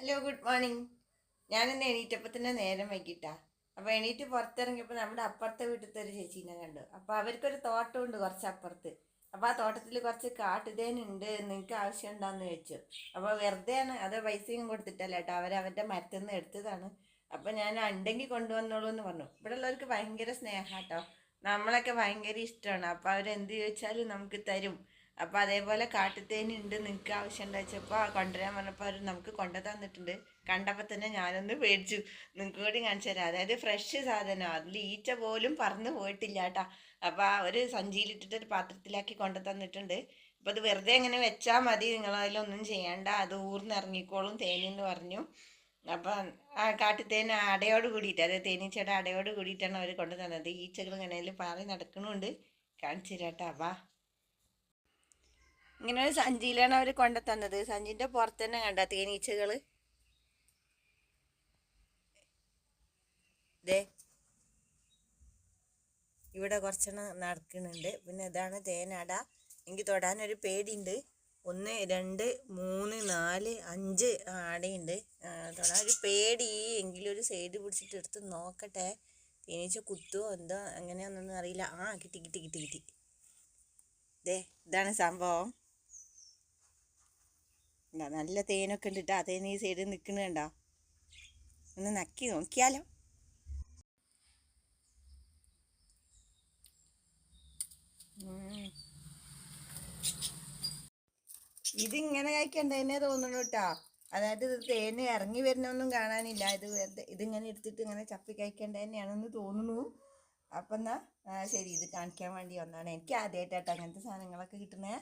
Hello, good morning. ഞാനിന്ന് എണീറ്റപ്പോൾ തന്നെ നേരം വൈകിട്ടാ. അപ്പോൾ എണീറ്റ് പുറത്തിറങ്ങിയപ്പോൾ നമ്മുടെ അപ്പുറത്തെ വീട്ടിലത്തെ ഒരു ചേച്ചീനെ കണ്ടു. അപ്പോൾ അവർക്കൊരു തോട്ടമുണ്ട് കുറച്ച് അപ്പുറത്ത്. അപ്പോൾ ആ തോട്ടത്തിൽ കുറച്ച് കാട്ടുതേനുണ്ട്, നിങ്ങൾക്ക് ആവശ്യം ഉണ്ടോയെന്ന് ചോദിച്ചു. അപ്പോൾ വെറുതെയാണ്, അത് പൈസയും കൊടുത്തിട്ടല്ല കേട്ടോ, അവരവരുടെ മരത്തിൽ നിന്ന് എടുത്തതാണ്. അപ്പോൾ ഞാൻ ഉണ്ടെങ്കിൽ കൊണ്ടുവന്നോളൂ എന്ന് പറഞ്ഞു. ഇവിടെ ഉള്ളവർക്ക് ഭയങ്കര സ്നേഹം കേട്ടോ, നമ്മളൊക്കെ ഭയങ്കര ഇഷ്ടമാണ്. അപ്പോൾ അവരെന്ത് ചോദിച്ചാലും നമുക്ക് തരും. അപ്പോൾ അതേപോലെ കാട്ടുതേനുണ്ട്, നിങ്ങൾക്ക് ആവശ്യമുണ്ട് വെച്ചപ്പോൾ കൊണ്ടുവരാൻ പറഞ്ഞപ്പോൾ അവർ നമുക്ക് കൊണ്ടു തന്നിട്ടുണ്ട്. കണ്ടപ്പോൾ തന്നെ ഞാനൊന്ന് പേടിച്ചു. നിങ്ങൾക്ക് കൂടി കാണിച്ചു തരാം. അതായത് ഫ്രഷ് സാധനമാണ്, അതിൽ ഈച്ച പോലും പറന്ന് പോയിട്ടില്ല കേട്ടോ. അപ്പോൾ ആ ഒരു സഞ്ചിയിലിട്ടിട്ട് ഒരു പാത്രത്തിലാക്കി കൊണ്ടു തന്നിട്ടുണ്ട്. അപ്പോൾ അത് വെറുതെ ഇങ്ങനെ വെച്ചാൽ മതി, നിങ്ങളതിലൊന്നും ചെയ്യണ്ട, അത് ഊർന്നിറങ്ങിക്കോളും തേനെന്ന് പറഞ്ഞു. അപ്പം ആ കാട്ടുതേൻ അടയോട് കൂടിയിട്ട്, അതായത് തേനീച്ചയുടെ അടയോട് കൂടിയിട്ടാണ് അവർ കൊണ്ടു തന്നത്. ഈച്ചകൾ ഇങ്ങനെ പാറി നടക്കണുണ്ട്. കാണിച്ചു തരാം കേട്ടോ. വാ. ഇങ്ങനെ ഒരു സഞ്ചിയിലാണ് അവർ കൊണ്ടു തന്നത്. സഞ്ചിൻ്റെ പുറത്ത് തന്നെ കണ്ട തേനീച്ചകൾ ദേ ഇവിടെ കുറച്ചെണ്ണം നടക്കുന്നുണ്ട്. പിന്നെ ഇതാണ് തേനട. എനിക്ക് തൊടാനൊരു പേടിയുണ്ട്. 1 2 3 4 5 അടയുണ്ട്. തൊടാൻ ഒരു പേടി. എങ്കിലും ഒരു സൈഡ് പിടിച്ചിട്ട് എടുത്ത് നോക്കട്ടെ, തേനീച്ച കുത്തുമോ എന്തോ എങ്ങനെയാണെന്നൊന്നും അറിയില്ല. കിട്ടി കിട്ടി കിട്ടി കിട്ടി. ദേ ഇതാണ് സംഭവം. നല്ല തേനൊക്കെ ഉണ്ട് കേട്ടോ. തേൻ ഈ സൈഡിൽ നിൽക്കുന്നുണ്ടോ? ഒന്ന് നക്കി നോക്കിയാലോ. ഇതിങ്ങനെ കഴിക്കണ്ടേനെ തോന്നുന്നു കേട്ടോ. അതായത് ഇത് തേന് ഇറങ്ങി വരുന്നൊന്നും കാണാനില്ല. ഇത് വെറുതെ ഇതിങ്ങനെ എടുത്തിട്ട് ഇങ്ങനെ ചപ്പി കഴിക്കേണ്ട തന്നെയാണെന്ന് തോന്നുന്നു. അപ്പം എന്നാ ശരി, ഇത് കാണിക്കാൻ വേണ്ടി വന്നാണ്. എനിക്ക് ആദ്യമായിട്ടാട്ടോ അങ്ങനത്തെ സാധനങ്ങളൊക്കെ കിട്ടുന്നത്.